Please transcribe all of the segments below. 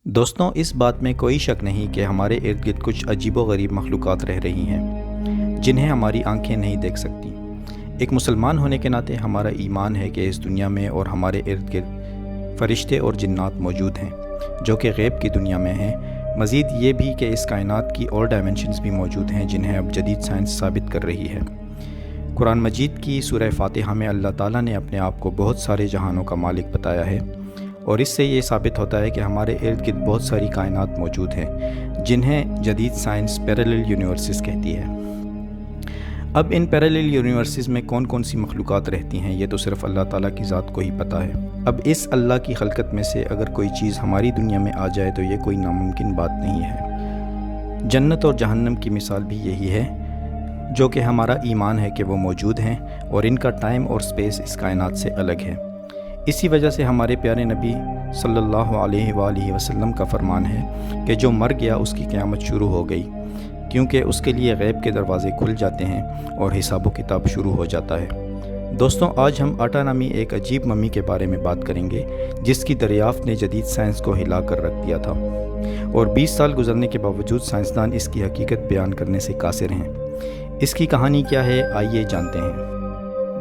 دوستوں، اس بات میں کوئی شک نہیں کہ ہمارے ارد گرد کچھ عجیب و غریب مخلوقات رہ رہی ہیں جنہیں ہماری آنکھیں نہیں دیکھ سکتی۔ ایک مسلمان ہونے کے ناطے ہمارا ایمان ہے کہ اس دنیا میں اور ہمارے ارد گرد فرشتے اور جنات موجود ہیں جو کہ غیب کی دنیا میں ہیں۔ مزید یہ بھی کہ اس کائنات کی اور ڈائمنشنز بھی موجود ہیں جنہیں اب جدید سائنس ثابت کر رہی ہے۔ قرآن مجید کی سورہ فاتحہ میں اللہ تعالیٰ نے اپنے آپ کو بہت سارے جہانوں کا مالک بتایا ہے، اور اس سے یہ ثابت ہوتا ہے کہ ہمارے ارد گرد بہت ساری کائنات موجود ہیں جنہیں جدید سائنس پیرالل یونیورسز کہتی ہے۔ اب ان پیرالل یونیورسز میں کون کون سی مخلوقات رہتی ہیں یہ تو صرف اللہ تعالیٰ کی ذات کو ہی پتہ ہے۔ اب اس اللہ کی خلقت میں سے اگر کوئی چیز ہماری دنیا میں آ جائے تو یہ کوئی ناممکن بات نہیں ہے۔ جنت اور جہنم کی مثال بھی یہی ہے، جو کہ ہمارا ایمان ہے کہ وہ موجود ہیں اور ان کا ٹائم اور سپیس اس کائنات سے الگ ہے۔ اسی وجہ سے ہمارے پیارے نبی صلی اللہ علیہ وآلہ وسلم کا فرمان ہے کہ جو مر گیا اس کی قیامت شروع ہو گئی، کیونکہ اس کے لیے غیب کے دروازے کھل جاتے ہیں اور حساب و کتاب شروع ہو جاتا ہے۔ دوستوں، آج ہم آٹا نامی ایک عجیب ممی کے بارے میں بات کریں گے جس کی دریافت نے جدید سائنس کو ہلا کر رکھ دیا تھا، اور 20 سال گزرنے کے باوجود سائنسدان اس کی حقیقت بیان کرنے سے قاصر ہیں۔ اس کی کہانی کیا ہے، آئیے جانتے ہیں۔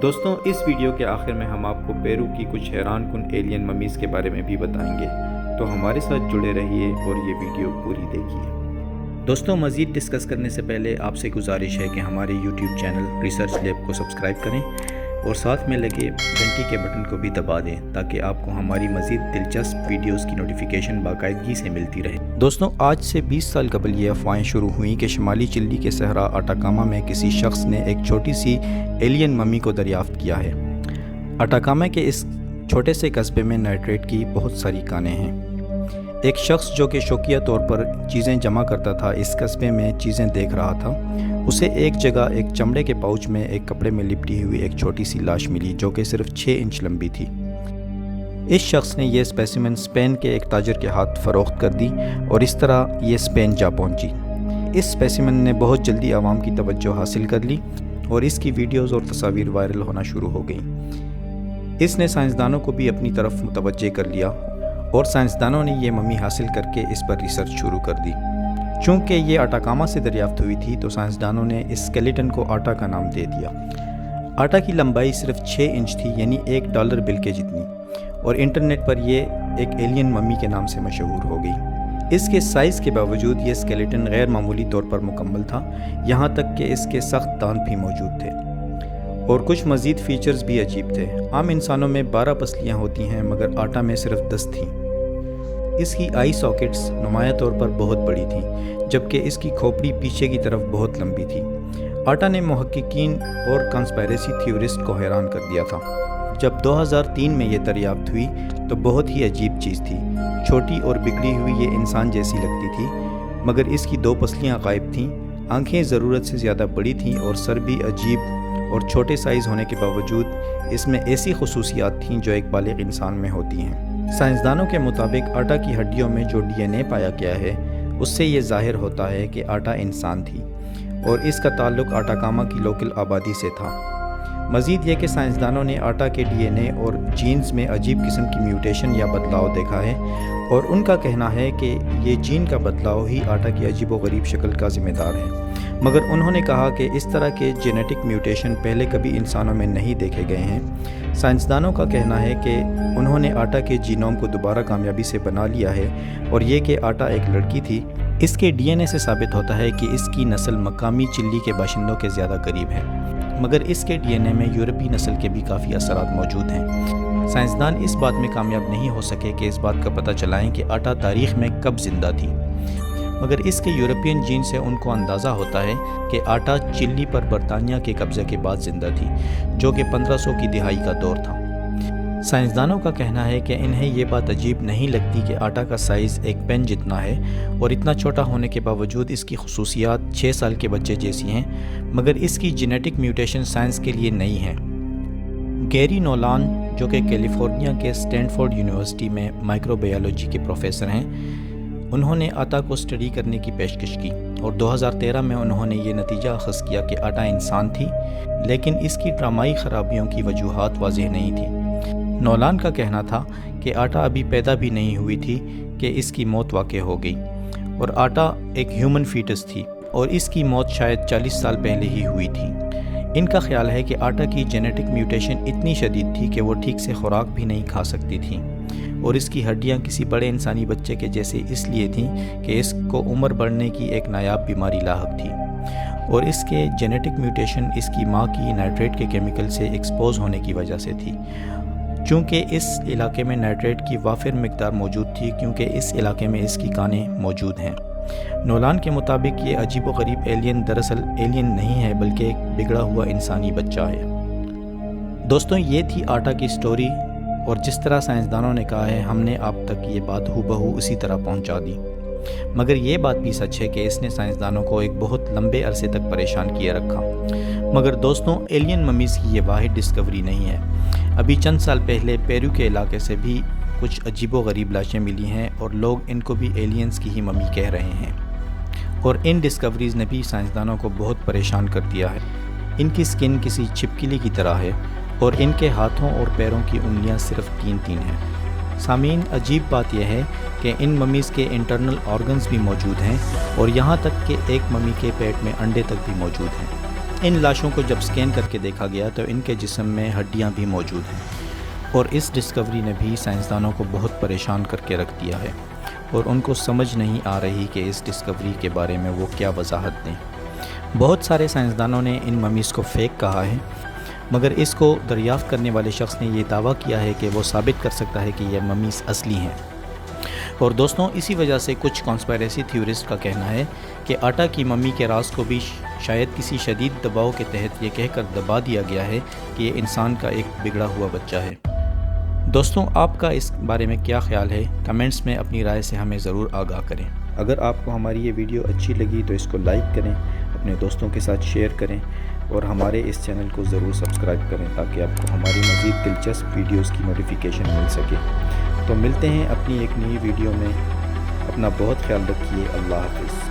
دوستوں، اس ویڈیو کے آخر میں ہم آپ کو پیرو کی کچھ حیران کن ایلین ممیز کے بارے میں بھی بتائیں گے، تو ہمارے ساتھ جڑے رہیے اور یہ ویڈیو پوری دیکھیے۔ دوستوں، مزید ڈسکس کرنے سے پہلے آپ سے گزارش ہے کہ ہمارے یوٹیوب چینل ریسرچ لیب کو سبسکرائب کریں اور ساتھ میں لگے گھنٹی کے بٹن کو بھی دبا دیں تاکہ آپ کو ہماری مزید دلچسپ ویڈیوز کی نوٹیفیکیشن باقاعدگی سے ملتی رہے۔ دوستوں، آج سے 20 سال قبل یہ افواہیں شروع ہوئیں کہ شمالی چلی کے صحرا اٹاکاما میں کسی شخص نے ایک چھوٹی سی ایلین ممی کو دریافت کیا ہے۔ اٹاکاما کے اس چھوٹے سے قصبے میں نائٹریٹ کی بہت ساری کانیں ہیں۔ ایک شخص جو کہ شوقیہ طور پر چیزیں جمع کرتا تھا اس قصبے میں چیزیں دیکھ رہا تھا۔ اسے ایک جگہ ایک چمڑے کے پاؤچ میں ایک کپڑے میں لپٹی ہوئی ایک چھوٹی سی لاش ملی جو کہ صرف 6 انچ لمبی تھی۔ اس شخص نے یہ اسپیسیمن اسپین کے ایک تاجر کے ہاتھ فروخت کر دی اور اس طرح یہ اسپین جا پہنچی۔ اس اسپیسیمن نے بہت جلدی عوام کی توجہ حاصل کر لی اور اس کی ویڈیوز اور تصاویر وائرل ہونا شروع ہو گئیں۔ اس نے سائنسدانوں کو بھی اپنی طرف متوجہ کر لیا اور سائنسدانوں نے یہ ممی حاصل کر کے اس پر ریسرچ شروع کر دی۔ چونکہ یہ اٹاکاما سے دریافت ہوئی تھی تو سائنسدانوں نے اس اسکیلیٹن کو آٹا کا نام دے دیا۔ آٹا کی لمبائی صرف 6 انچ تھی، یعنی $1 بل کے جتنی، اور انٹرنیٹ پر یہ ایک ایلین ممی کے نام سے مشہور ہو گئی۔ اس کے سائز کے باوجود یہ اسکیلیٹن غیر معمولی طور پر مکمل تھا، یہاں تک کہ اس کے سخت دانت بھی موجود تھے اور کچھ مزید فیچرز بھی عجیب تھے۔ عام انسانوں میں 12 پسلیاں ہوتی ہیں مگر آٹا میں صرف 10 تھیں۔ اس کی آئی ساکٹس نمایاں طور پر بہت بڑی تھیں، جبکہ اس کی کھوپڑی پیچھے کی طرف بہت لمبی تھی۔ آٹا نے محققین اور کنسپائریسی تھیورسٹ کو حیران کر دیا تھا۔ جب 2003 میں یہ دریافت ہوئی تو بہت ہی عجیب چیز تھی۔ چھوٹی اور بگڑی ہوئی یہ انسان جیسی لگتی تھی، مگر اس کی 2 پسلیاں غائب تھیں، آنکھیں ضرورت سے زیادہ بڑی تھیں اور سر بھی عجیب اور چھوٹے سائز ہونے کے باوجود اس میں ایسی خصوصیات تھیں جو ایک بالغ انسان میں ہوتی ہیں۔ سائنسدانوں کے مطابق آٹا کی ہڈیوں میں جو DNA پایا گیا ہے اس سے یہ ظاہر ہوتا ہے کہ آٹا انسان تھی اور اس کا تعلق اٹاکاما کی لوکل آبادی سے تھا۔ مزید یہ کہ سائنسدانوں نے آٹا کے DNA اور جینز میں عجیب قسم کی میوٹیشن یا بدلاؤ دیکھا ہے، اور ان کا کہنا ہے کہ یہ جین کا بدلاؤ ہی آٹا کی عجیب و غریب شکل کا ذمہ دار ہے، مگر انہوں نے کہا کہ اس طرح کے جینیٹک میوٹیشن پہلے کبھی انسانوں میں نہیں دیکھے گئے ہیں۔ سائنسدانوں کا کہنا ہے کہ انہوں نے آٹا کے جینوم کو دوبارہ کامیابی سے بنا لیا ہے، اور یہ کہ آٹا ایک لڑکی تھی اس کے DNA سے ثابت ہوتا ہے کہ اس کی نسل مقامی چلی کے باشندوں کے زیادہ قریب ہے، مگر اس کے DNA میں یورپی نسل کے بھی کافی اثرات موجود ہیں۔ سائنسدان اس بات میں کامیاب نہیں ہو سکے کہ اس بات کا پتہ چلائیں کہ آٹا تاریخ میں کب زندہ تھی، مگر اس کے یورپین جین سے ان کو اندازہ ہوتا ہے کہ آٹا چلی پر برطانیہ کے قبضے کے بعد زندہ تھی، جو کہ 1500 کی دہائی کا دور تھا۔ سائنسدانوں کا کہنا ہے کہ انہیں یہ بات عجیب نہیں لگتی کہ آٹا کا سائز ایک پین جتنا ہے اور اتنا چھوٹا ہونے کے باوجود اس کی خصوصیات 6 سال کے بچے جیسی ہیں، مگر اس کی جینیٹک میوٹیشن سائنس کے لیے نئی ہے۔ گیری نولان جو کہ کیلیفورنیا کے اسٹینفورڈ یونیورسٹی میں مائکرو بایولوجی کے پروفیسر ہیں، انہوں نے آٹا کو اسٹڈی کرنے کی پیشکش کی اور 2013 میں انہوں نے یہ نتیجہ اخذ کیا کہ آٹا انسان تھی، لیکن اس کی ڈرامائی خرابیوں کی وجوہات واضح نہیں تھیں۔ نولان کا کہنا تھا کہ آٹا ابھی پیدا بھی نہیں ہوئی تھی کہ اس کی موت واقع ہو گئی، اور آٹا ایک ہیومن فیٹس تھی اور اس کی موت شاید 40 سال پہلے ہی ہوئی تھی۔ ان کا خیال ہے کہ آٹا کی جینیٹک میوٹیشن اتنی شدید تھی کہ وہ ٹھیک سے خوراک بھی نہیں کھا سکتی تھی، اور اس کی ہڈیاں کسی بڑے انسانی بچے کے جیسے اس لیے تھیں کہ اس کو عمر بڑھنے کی ایک نایاب بیماری لاحق تھی، اور اس کے جینیٹک میوٹیشن اس کی ماں کی نائٹریٹ کے کیمیکل سے ایکسپوز ہونے کی وجہ سے تھی۔ چونکہ اس علاقے میں نائٹریٹ کی وافر مقدار موجود تھی، کیونکہ اس علاقے میں اس کی کانیں موجود ہیں۔ نولان کے مطابق یہ عجیب و غریب ایلین دراصل ایلین نہیں ہے، بلکہ ایک بگڑا ہوا انسانی بچہ ہے۔ دوستوں، یہ تھی آٹا کی سٹوری، اور جس طرح سائنسدانوں نے کہا ہے ہم نے آپ تک یہ بات ہو بہو اسی طرح پہنچا دی۔ مگر یہ بات بھی سچ ہے کہ اس نے سائنسدانوں کو ایک بہت لمبے عرصے تک پریشان کیے رکھا۔ مگر دوستوں، ایلین ممیز کی یہ واحد ڈسکوری نہیں ہے۔ ابھی چند سال پہلے پیرو کے علاقے سے بھی کچھ عجیب و غریب لاشیں ملی ہیں، اور لوگ ان کو بھی ایلینز کی ہی ممی کہہ رہے ہیں، اور ان ڈسکوریز نے بھی سائنسدانوں کو بہت پریشان کر دیا ہے۔ ان کی سکن کسی چھپکلی کی طرح ہے، اور ان کے ہاتھوں اور پیروں کی انگلیاں صرف 3 ہیں۔ سامعین، عجیب بات یہ ہے کہ ان ممیز کے انٹرنل آرگنز بھی موجود ہیں، اور یہاں تک کہ ایک ممی کے پیٹ میں انڈے تک بھی موجود ہیں۔ ان لاشوں کو جب سکین کر کے دیکھا گیا تو ان کے جسم میں ہڈیاں بھی موجود ہیں، اور اس ڈسکوری نے بھی سائنسدانوں کو بہت پریشان کر کے رکھ دیا ہے، اور ان کو سمجھ نہیں آ رہی کہ اس ڈسکوری کے بارے میں وہ کیا وضاحت دیں۔ بہت سارے سائنسدانوں نے ان ممیز کو فیک کہا ہے، مگر اس کو دریافت کرنے والے شخص نے یہ دعویٰ کیا ہے کہ وہ ثابت کر سکتا ہے کہ یہ ممیز اصلی ہیں۔ اور دوستوں، اسی وجہ سے کچھ کانسپائریسی تھیورسٹ کا کہنا ہے کہ آٹا کی ممی کے راز کو بھی شاید کسی شدید دباؤ کے تحت یہ کہہ کر دبا دیا گیا ہے کہ یہ انسان کا ایک بگڑا ہوا بچہ ہے۔ دوستوں، آپ کا اس بارے میں کیا خیال ہے؟ کمنٹس میں اپنی رائے سے ہمیں ضرور آگاہ کریں۔ اگر آپ کو ہماری یہ ویڈیو اچھی لگی تو اس کو لائک کریں، اپنے دوستوں کے ساتھ شیئر کریں، اور ہمارے اس چینل کو ضرور سبسکرائب کریں تاکہ آپ کو ہماری مزید دلچسپ ویڈیوز کی نوٹیفیکیشن مل سکے۔ تو ملتے ہیں اپنی ایک نئی ویڈیو میں۔ اپنا بہت خیال رکھیے۔ اللہ حافظ۔